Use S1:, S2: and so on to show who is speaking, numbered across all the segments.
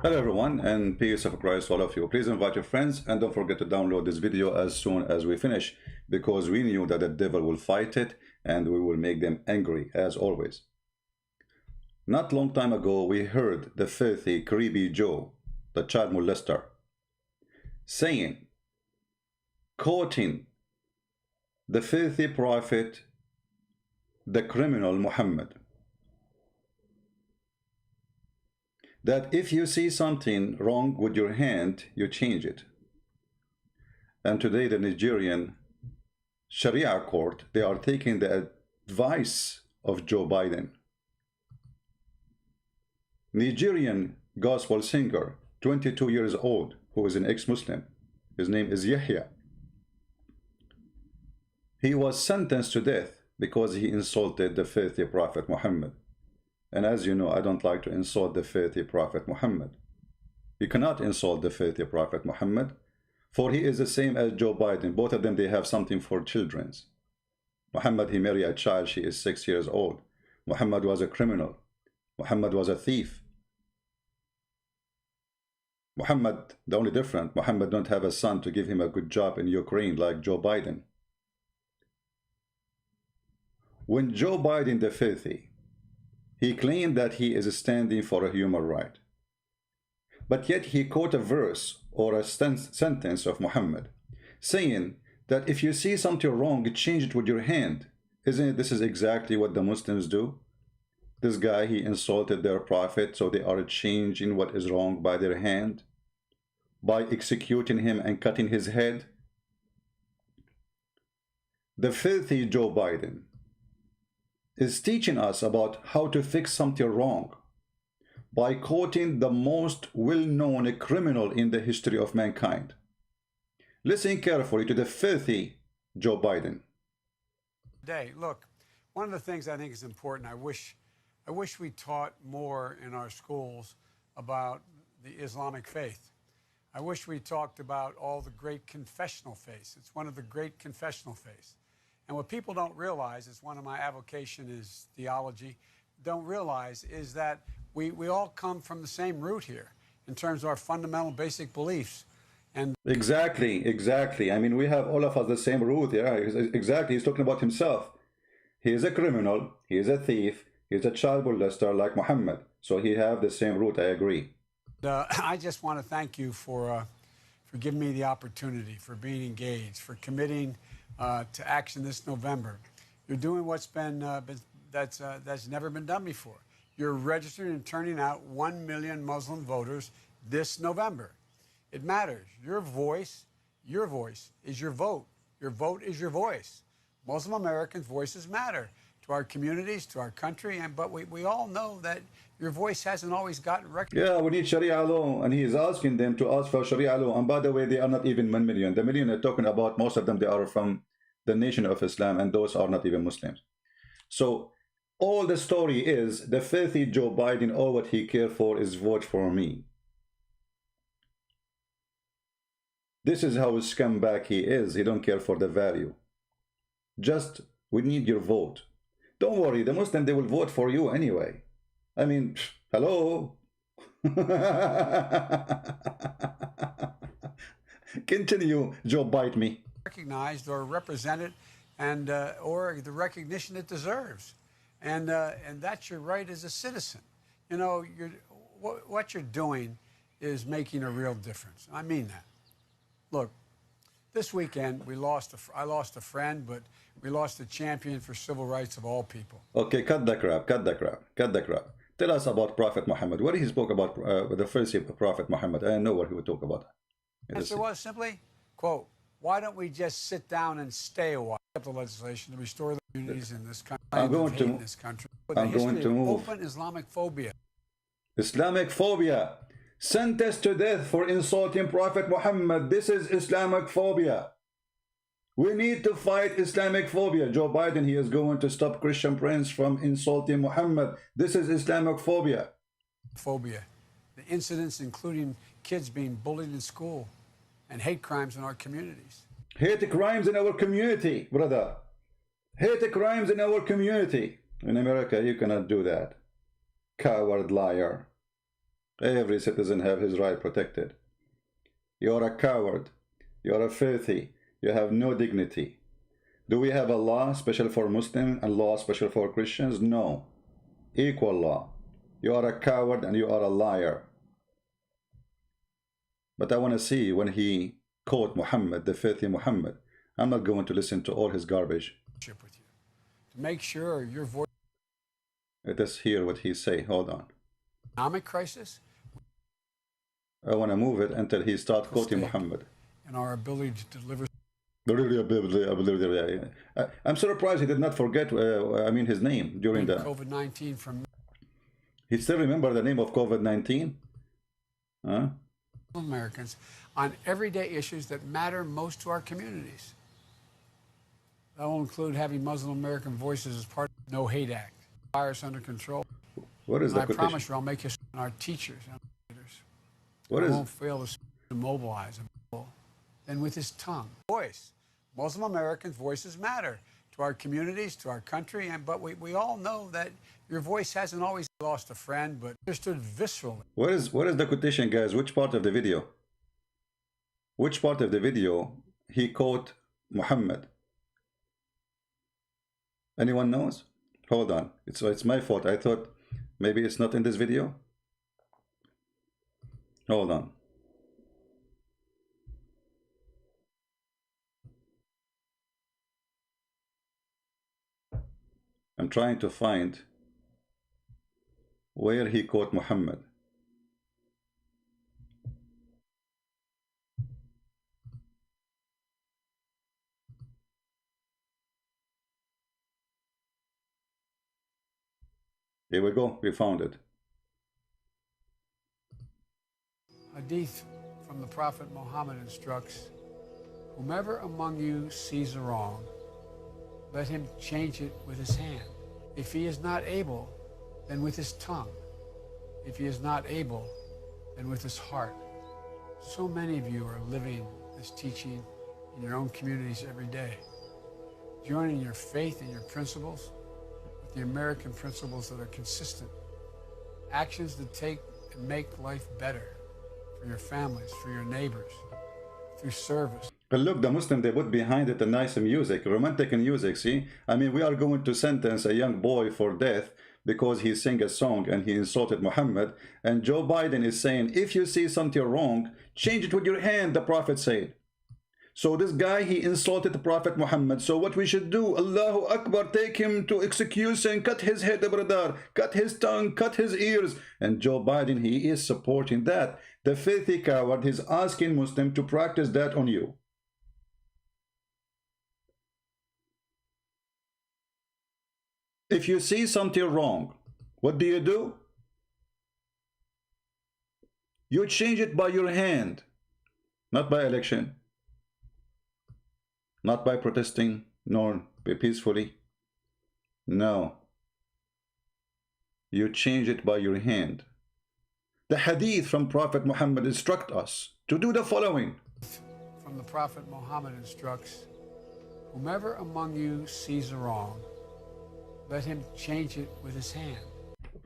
S1: Hello everyone, and peace of Christ to all of you. Please invite your friends and don't forget to download this video as soon as we finish, because we knew that the devil will fight it and we will make them angry as always. Not long time ago we heard the filthy creepy Joe, the child molester, saying, quoting the filthy prophet, the criminal Muhammad, that if you see something wrong with your hand, you change it. And today the Nigerian Sharia court, they are taking the advice of Joe Biden. Nigerian gospel singer, 22 years old, who is an ex-Muslim. His name is Yahya. He was sentenced to death because he insulted the filthy prophet Muhammad. And as you know, I don't like to insult the filthy prophet Muhammad. You cannot insult the filthy prophet Muhammad, for he is the same as Joe Biden. Both of them, they have something for children. Muhammad, he married a child, she is 6 years old. Muhammad was a criminal. Muhammad was a thief. Muhammad, the only difference, Muhammad don't have a son to give him a good job in Ukraine like Joe Biden. When Joe Biden, the filthy, he claimed that he is standing for a human right. But yet he quote a verse or a sentence of Muhammad saying that if you see something wrong, change it with your hand. Isn't it? This is exactly what the Muslims do. This guy, he insulted their prophet, so they are changing what is wrong by their hand, by executing him and cutting his head. The filthy Joe Biden is teaching us about how to fix something wrong by quoting the most well-known criminal in the history of mankind. Listen carefully to the filthy Joe Biden.
S2: Look, one of the things I think is important, I wish we taught more in our schools about the Islamic faith. I wish we talked about all the great confessional faiths. It's one of the great confessional faiths. And what people don't realize, is one of my avocation is theology, don't realize is that we all come from the same root here in terms of our fundamental basic beliefs. And
S1: Exactly. I mean, we have all of us the same root. Yeah, exactly. He's talking about himself. He is a criminal. He is a thief. He's a child molester like Muhammad. So he have the same root. I agree.
S2: I just want to thank you for giving me the opportunity, for being engaged, for committing to action this November. You're doing what's that's never been done before. You're registering and turning out 1 million Muslim voters this November. It matters. Your voice is your vote. Your vote is your voice. Muslim Americans' voices matter to our communities, to our country, but we all know that your voice hasn't always gotten recognized.
S1: Yeah, we need Sharia law, and he is asking them to ask for Sharia law. And by the way, they are not even 1 million. The million they're talking about, most of them, they are from the nation of Islam, and those are not even Muslims. So all the story is the filthy Joe Biden, all what he cares for is vote for me. This is how scumbag he is. He don't care for the value. Just, we need your vote. Don't worry, the Muslim, they will vote for you anyway. I mean, hello. Continue, Joe Bite me.
S2: Recognized or represented, and or the recognition it deserves, and that's your right as a citizen. You know, what you're doing is making a real difference. I mean that. Look, this weekend I lost a friend, but we lost a champion for civil rights of all people.
S1: Okay, cut the crap. Tell us about Prophet Muhammad. What he spoke about the first Prophet Muhammad. I know what he would talk about.
S2: The answer was simply, quote, why don't we just sit down and stay a while? The legislation to restore the communities in this country.
S1: I'm going to move.
S2: Open Islamic phobia.
S1: Islamic phobia. Sentenced to death for insulting Prophet Muhammad. This is Islamic phobia. We need to fight Islamic phobia. Joe Biden, he is going to stop Christian Prince from insulting Muhammad. This is Islamic phobia.
S2: The incidents including kids being bullied in school and hate crimes in our communities.
S1: Hate crimes in our community, brother. Hate crimes in our community. In America, you cannot do that. Coward liar. Every citizen have his right protected. You are a coward. You are a filthy. You have no dignity. Do we have a law special for Muslims and law special for Christians? No. Equal law. You are a coward and you are a liar. But I want to see when he quote Muhammad, the filthy Muhammad. I'm not going to listen to all his garbage.
S2: With you, to make sure your voice.
S1: Let us hear what he say. Hold on.
S2: Economic crisis.
S1: I want to move it until he starts quoting Muhammad.
S2: And our ability to deliver.
S1: I'm surprised he did not forget, his name during the
S2: COVID-19 from.
S1: He still remember the name of COVID-19? Huh?
S2: Americans on everyday issues that matter most to our communities. That will include having Muslim American voices as part of the No Hate Act, virus under control.
S1: What is that?
S2: I promise you, I'll make you our teachers and leaders.
S1: What is?
S2: Won't fail to mobilize them. And with his tongue, voice. Muslim Americans' voices matter to our communities, to our country, but we all know that your voice hasn't always lost a friend, but understood viscerally.
S1: What is the quotation, guys? Which part of the video? Which part of the video he quote Muhammad? Anyone knows? Hold on. It's my fault. I thought maybe it's not in this video. Hold on. I'm trying to find where he quote Muhammad. Here we go, we found it.
S2: Hadith from the Prophet Muhammad instructs, whomever among you sees a wrong, let him change it with his hand. If he is not able, then with his tongue. If he is not able, then with his heart. So many of you are living this teaching in your own communities every day, joining your faith and your principles with the American principles that are consistent, actions that take and make life better for your families, for your neighbors, through service.
S1: But look, the Muslim, they put behind it a nice music, romantic music, see? I mean, we are going to sentence a young boy for death because he sang a song and he insulted Muhammad. And Joe Biden is saying, if you see something wrong, change it with your hand, the Prophet said. So this guy, he insulted the Prophet Muhammad. So what we should do, Allahu Akbar, take him to execution, cut his head, brother, cut his tongue, cut his ears. And Joe Biden, he is supporting that. The filthy coward is asking Muslim to practice that on you. If you see something wrong, what do? You change it by your hand, not by election, not by protesting, nor peacefully. No. You change it by your hand. The hadith from Prophet Muhammad instruct us to do the following.
S2: From the Prophet Muhammad instructs, whomever among you sees a wrong, let him change it with his hand.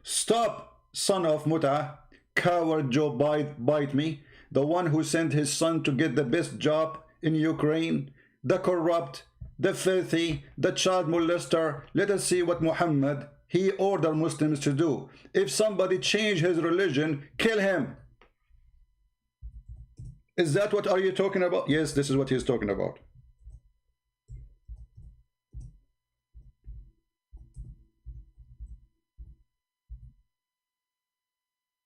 S2: Stop,
S1: son of Mut'ah, coward Joe bite me, the one who sent his son to get the best job in Ukraine, the corrupt, the filthy, the child molester. Let us see what Muhammad, he ordered Muslims to do. If somebody change his religion, kill him. Is that what are you talking about? Yes, this is what he's talking about.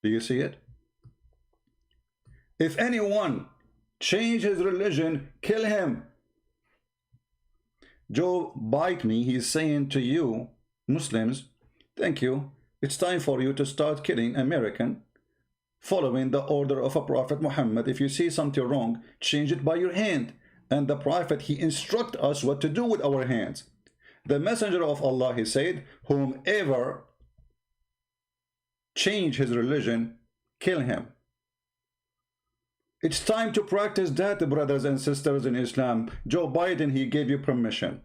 S1: Do you see it? If anyone change his religion, kill him. Joe bite me, he's saying to you, Muslims, thank you. It's time for you to start killing American, following the order of a Prophet Muhammad. If you see something wrong, change it by your hand. And the Prophet, he instruct us what to do with our hands. The Messenger of Allah, he said, whomever change his religion, kill him. It's time to practice that, brothers and sisters in Islam. Joe Biden, he gave you permission.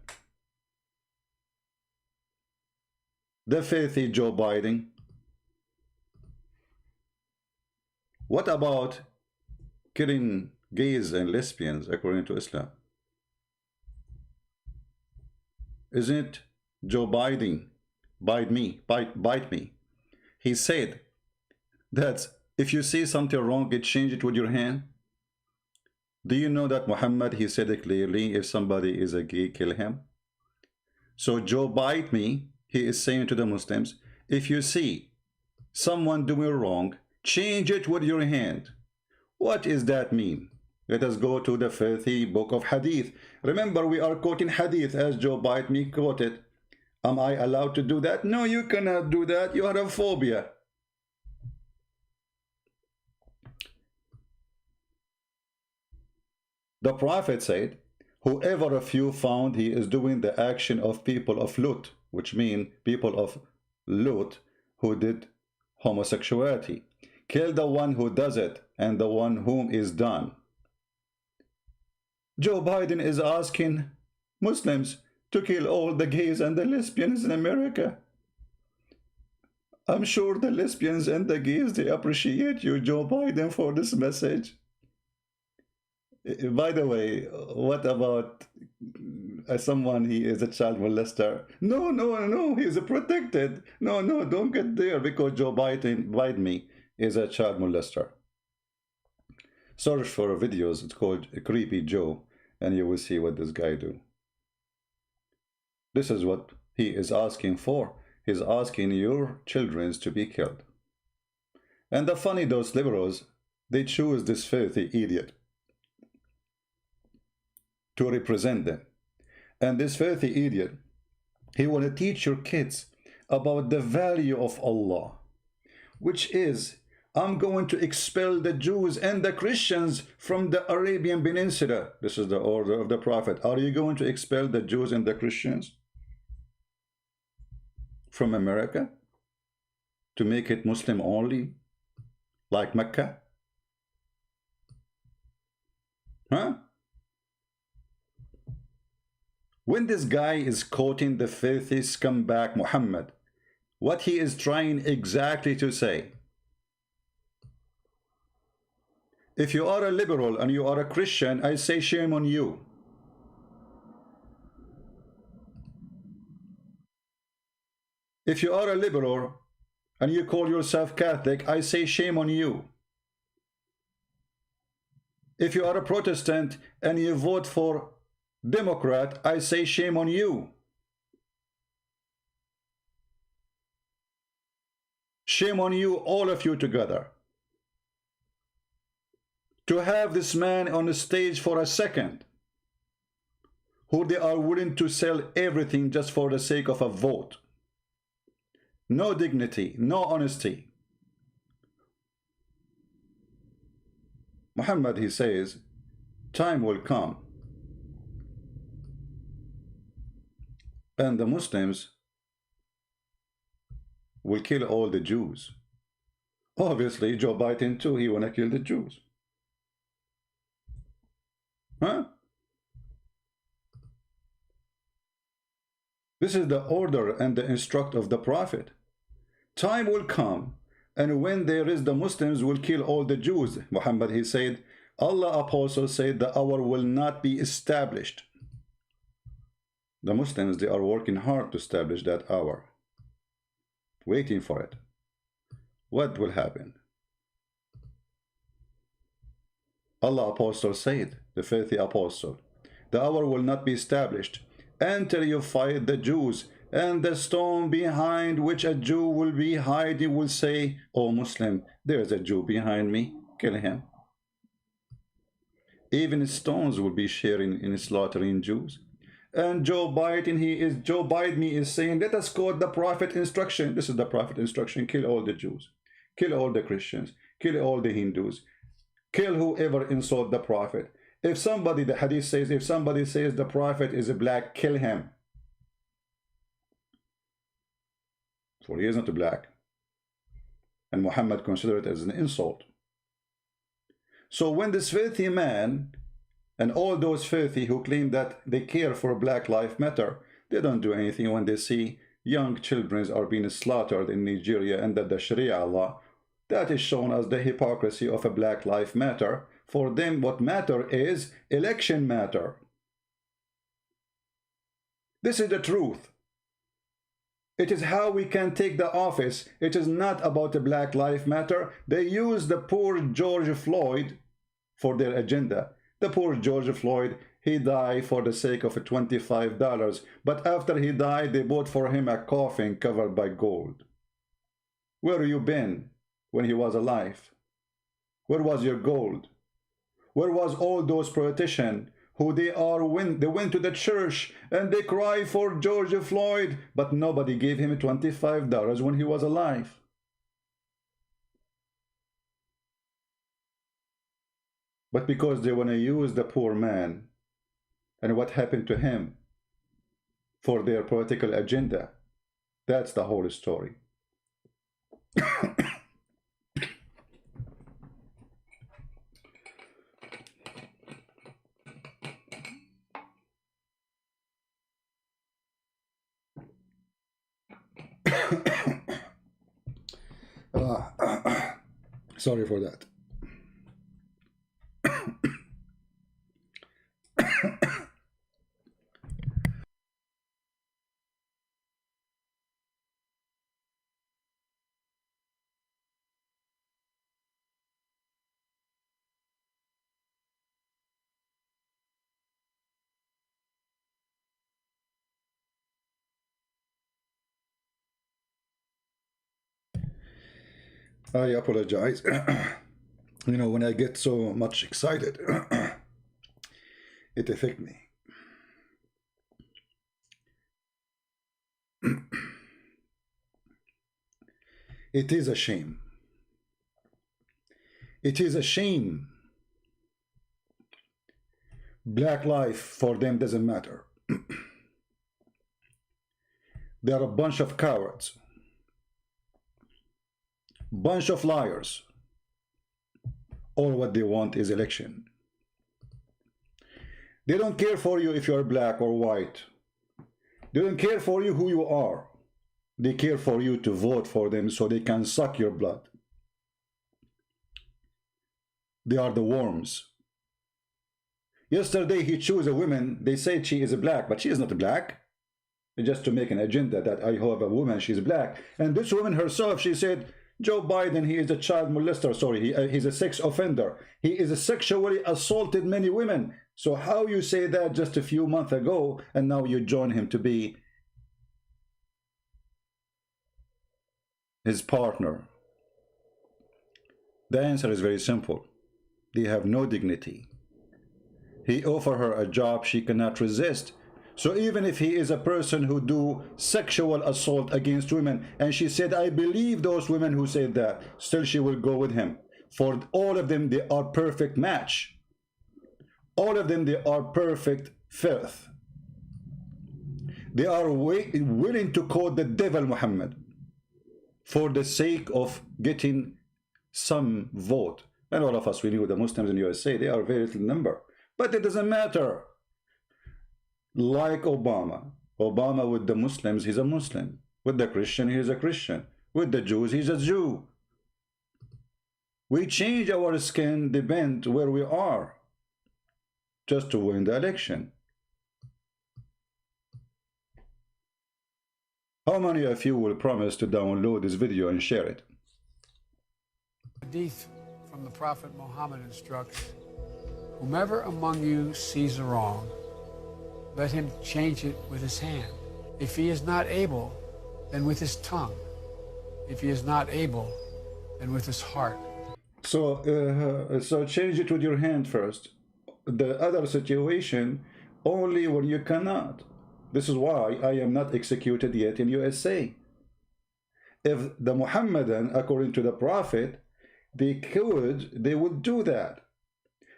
S1: The filthy Joe Biden. What about killing gays and lesbians according to Islam? Isn't it Joe Biden, bite me? He said that if you see something wrong, you change it with your hand. Do you know that Muhammad, he said it clearly, if somebody is a gay, kill him? So Joe bite me, he is saying to the Muslims, if you see someone doing wrong, change it with your hand. What does that mean? Let us go to the filthy book of Hadith. Remember, we are quoting Hadith as Joe bite me quoted. Am I allowed to do that? No, you cannot do that. You have a phobia. The Prophet said, whoever of you found he is doing the action of people of Lut, which mean people of Lut who did homosexuality, kill the one who does it and the one whom is done. Joe Biden is asking Muslims to kill all the gays and the lesbians in America. I'm sure the lesbians and the gays, they appreciate you, Joe Biden, for this message. By the way, what about someone, he is a child molester? No, he's protected. No, don't get there because Joe Biden is a child molester. Search for videos, it's called Creepy Joe, and you will see what this guy do. This is what he is asking for. He's asking your children to be killed. And the funny, those liberals, they choose this filthy idiot to represent them. And this filthy idiot, he want to teach your kids about the value of Allah, which is, I'm going to expel the Jews and the Christians from the Arabian Peninsula. This is the order of the Prophet. Are you going to expel the Jews and the Christians from America to make it Muslim only, like Mecca? Huh? When this guy is quoting the filthy scumbag Muhammad, what he is trying exactly to say, if you are a liberal and you are a Christian, I say shame on you. If you are a liberal and you call yourself Catholic, I say shame on you. If you are a Protestant and you vote for Democrat, I say shame on you. Shame on you, all of you together. To have this man on the stage for a second, who they are willing to sell everything just for the sake of a vote. No dignity, no honesty. Muhammad, he says, time will come and the Muslims will kill all the Jews. Obviously, Joe Biden too, he wanna kill the Jews. Huh? This is the order and the instruct of the Prophet. Time will come, and when there is, the Muslims will kill all the Jews. Muhammad, he said, Allah apostle said the hour will not be established. The Muslims, they are working hard to establish that hour, waiting for it. What will happen? Allah apostle said, the filthy apostle, the hour will not be established until you fight the Jews, and the stone behind which a Jew will be hiding will say, "O Muslim, there is a Jew behind me, kill him." Even stones will be sharing in slaughtering Jews. And Joe Biden is saying, let us quote the Prophet instruction. This is the Prophet instruction: kill all the Jews, kill all the Christians, kill all the Hindus, kill whoever insult the Prophet. If somebody, the hadith says, if somebody says the Prophet is a black, kill him. For he is not a black. And Muhammad considered it as an insult. So when this filthy man and all those filthy who claim that they care for Black Lives Matter, they don't do anything when they see young children are being slaughtered in Nigeria under the Sharia law, That is shown as the hypocrisy of a Black Lives Matter. For them, what matter is election matter. This is the truth. It is how we can take the office. It is not about the Black Lives Matter. They use the poor George Floyd for their agenda. The poor George Floyd, he died for the sake of $25. But after he died, they bought for him a coffin covered by gold. Where have you been when he was alive? Where was your gold? Where was all those politicians who they went to the church and they cry for George Floyd, but nobody gave him $25 when he was alive? But because they want to use the poor man and what happened to him for their political agenda, that's the whole story. Sorry for that. I apologize. You know, when I get so much excited, it affects me. It is a shame. It is a shame. Black life for them doesn't matter. They're a bunch of cowards. Bunch of liars. All what they want is election. They don't care for you if you're black or white. They don't care for you who you are. They care for you to vote for them so they can suck your blood. They are the worms. Yesterday he chose a woman. They said she is a black, but she is not black. Just to make an agenda that I have a woman, she's black. And this woman herself, she said, Joe Biden, he is a child molester. Sorry, he's a sex offender. He is sexually assaulted many women. So how you say that just a few months ago, and now you join him to be his partner? The answer is very simple. They have no dignity. He offered her a job she cannot resist. So even if he is a person who do sexual assault against women, and she said, I believe those women who said that, still she will go with him. For all of them, they are perfect match. All of them, they are perfect filth. They are willing to call the devil Muhammad for the sake of getting some vote. And all of us, we knew the Muslims in USA, they are very little number. But it doesn't matter. Like Obama. Obama with the Muslims, he's a Muslim. With the Christian, he's a Christian. With the Jews, he's a Jew. We change our skin, depend where we are, just to win the election. How many of you will promise to download this video and share it?
S2: Hadith from the Prophet Muhammad instructs, whomever among you sees a wrong, let him change it with his hand. If he is not able, then with his tongue. If he is not able, then with his heart. So change it with your hand first. The other situation, only when you cannot. This is why I am not executed yet in USA. If the Muhammadan, according to the Prophet, they would do that.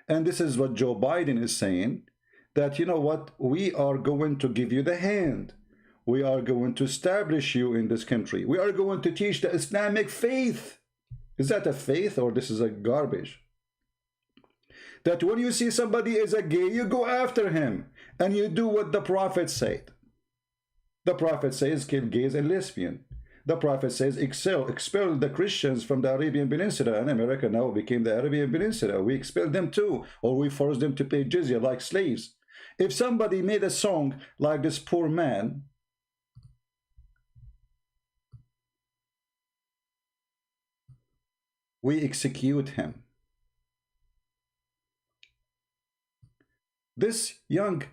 S2: And this is what Joe Biden is saying, that, you know what, we are going to give you the hand. We are going to establish you in this country. We are going to teach the Islamic faith. Is that a faith, or this is a garbage? That when you see somebody is a gay, you go after him and you do what the Prophet said. The Prophet says kill gays and lesbians.
S1: The Prophet says, expel the Christians from the Arabian Peninsula, and America now became the Arabian Peninsula. We expelled them too, or we forced them to pay jizya like slaves. If somebody made a song like this poor man, we execute him. This young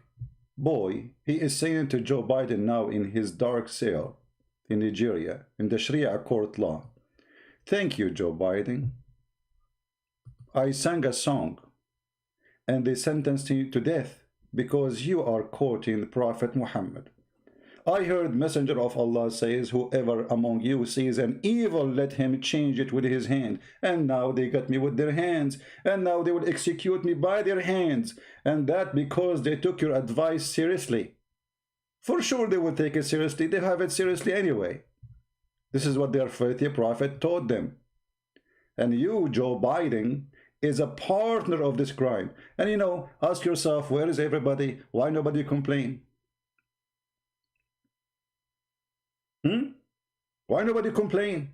S1: boy, he is saying to Joe Biden now in his dark cell in Nigeria, in the Sharia court law, thank you, Joe Biden. I sang a song and they sentenced you to death because you are quoting Prophet Muhammad. I heard Messenger of Allah says, whoever among you sees an evil, let him change it with his hand. And now they got me with their hands. And now they will execute me by their hands. And that because they took your advice seriously. For sure they will take it seriously. They have it seriously anyway. This is what their faithful prophet taught them. And you, Joe Biden, is a partner of this crime. And you know, ask yourself, where is everybody? Why nobody complain? Why nobody complain?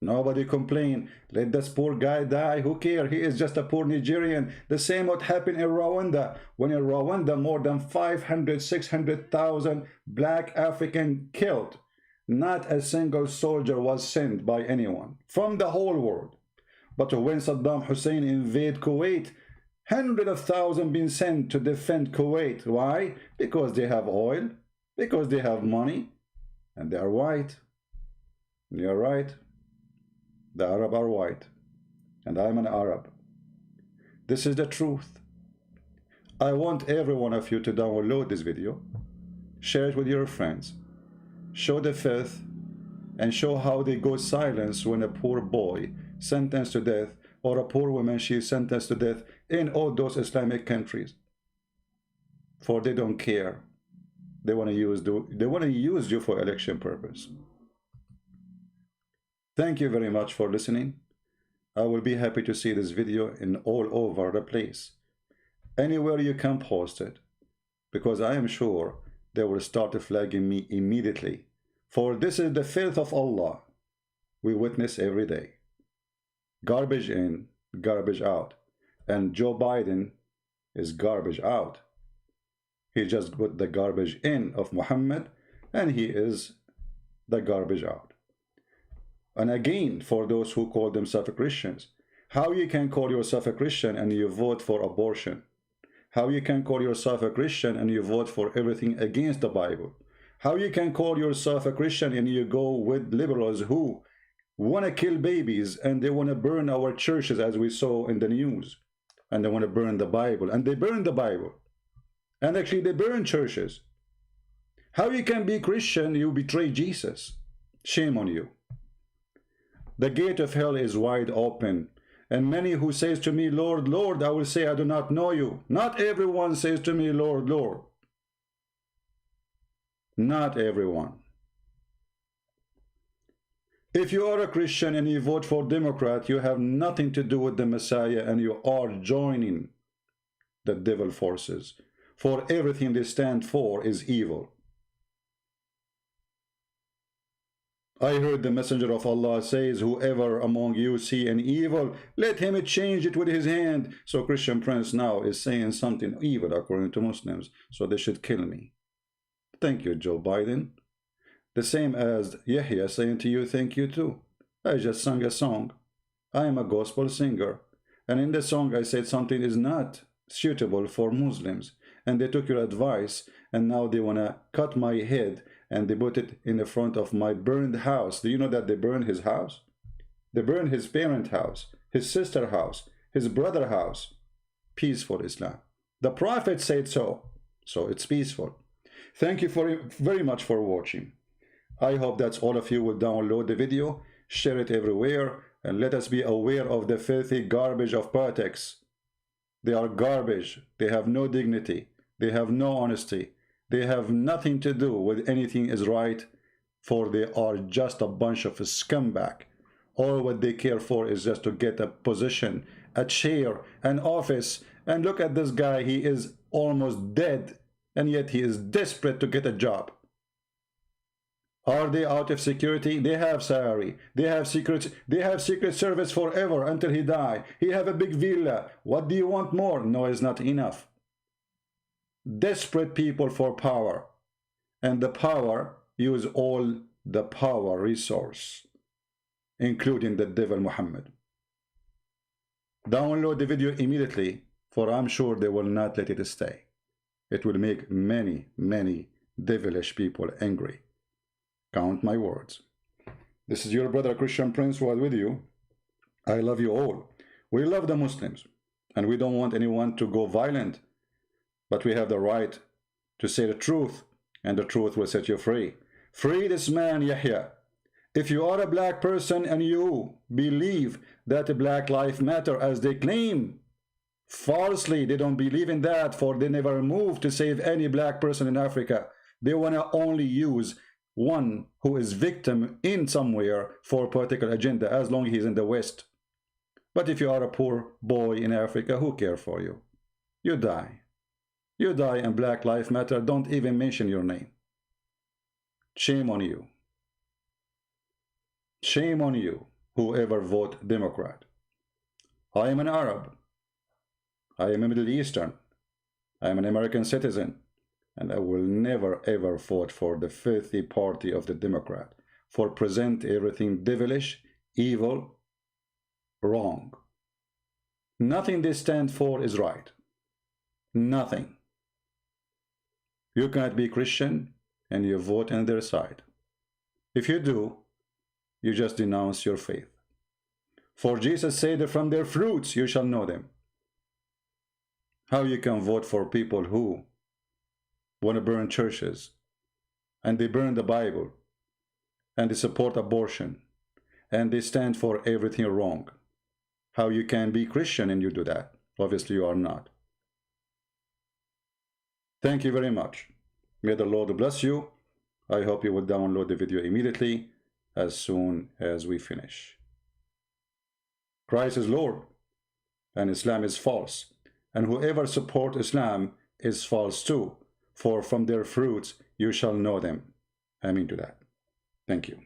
S1: Nobody complain. Let this poor guy die. Who cares? He is just a poor Nigerian. The same what happened in Rwanda. When in Rwanda, more than 500, 600,000 black African killed. Not a single soldier was sent by anyone from the whole world. But when Saddam Hussein invaded Kuwait, hundreds of thousands been sent to defend Kuwait. Why? Because they have oil, because they have money, and they are white. You're right. The Arab are white. And I'm an Arab. This is the truth. I want every one of you to download this video, share it with your friends, show the faith, and show how they go silence when a poor boy sentenced to death, or a poor woman, she is sentenced to death in all those Islamic countries. For they don't care. They want to use you for election purpose. Thank you very much for listening. I will be happy to see this video in all over the place. Anywhere you can post it, because I am sure they will start flagging me immediately. For this is the faith of Allah we witness every day. Garbage in, garbage out. And Joe Biden is garbage out. He just put the garbage in of Muhammad, and he is the garbage out. And again, for those who call themselves Christians, how you can call yourself a Christian and you vote for abortion? How you can call yourself a Christian and you vote for everything against the Bible? How you can call yourself a Christian and you go with liberals who want to kill babies and they want to burn our churches, as we saw in the news, and they want to burn the Bible, and they burn the Bible, and actually they burn churches. How you can be Christian, you betray Jesus? Shame on you. The gate of hell is wide open, and many who says to me, Lord, Lord, I will say, I do not know you. Not everyone says to me, Lord, Lord. Not everyone. If you are a Christian and you vote for Democrat, you have nothing to do with the Messiah, and you are joining the devil forces. For everything they stand for is evil. I heard the Messenger of Allah says, whoever among you see an evil, let him change it with his hand. So Christian Prince now is saying something evil according to Muslims, so they should kill me. Thank you, Joe Biden. The same as Yahya saying to you, thank you too. I just sang a song. I am a gospel singer. And in the song I said something is not suitable for Muslims. And they took your advice, and now they want to cut my head, and they put it in the front of my burned house. Do you know that they burned his house? They burned his parent house, his sister house, his brother house. Peaceful Islam. The Prophet said so. So it's peaceful. Thank you very much for watching. I hope that all of you will download the video, share it everywhere, and let us be aware of the filthy garbage of politics. They are garbage. They have no dignity. They have no honesty. They have nothing to do with anything is right, for they are just a bunch of scumbag. All what they care for is just to get a position, a chair, an office. And look at this guy. He is almost dead, and yet he is desperate to get a job. Are they out of security? They have salary. They have secret service forever until he die. He have a big villa. What do you want more? No, it's not enough. Desperate people for power. And the power use all the power resource, including the devil Muhammad. Download the video immediately, for I'm sure they will not let it stay. It will make many, many devilish people angry. Count my words. This is your brother Christian Prince who is with you. I love you all. We love the Muslims, and we don't want anyone to go violent, but we have the right to say the truth, and the truth will set you free. Free this man Yahya. If you are a black person and you believe that black life matter as they claim, falsely, they don't believe in that, for they never moved to save any black person in Africa. They want to only use one who is victim in somewhere for a particular agenda, as long as he's in the West. But if you are a poor boy in Africa, who cares for you? You die. You die, and Black Lives Matter don't even mention your name. Shame on you. Shame on you, whoever vote Democrat. I am an Arab. I am a Middle Eastern. I am an American citizen. And I will never ever vote for the filthy party of the Democrat, for present everything devilish, evil, wrong. Nothing they stand for is right. Nothing. You cannot be Christian and you vote on their side. If you do, you just denounce your faith. For Jesus said that from their fruits you shall know them. How you can vote for people who want to burn churches, and they burn the Bible, and they support abortion, and they stand for everything wrong? How you can be Christian and you do that? Obviously you are not. Thank you very much. May the Lord bless you. I hope you will download the video immediately as soon as we finish. Christ is Lord, and Islam is false, and whoever supports Islam is false too. For from their fruits you shall know them. Amen to that. Thank you.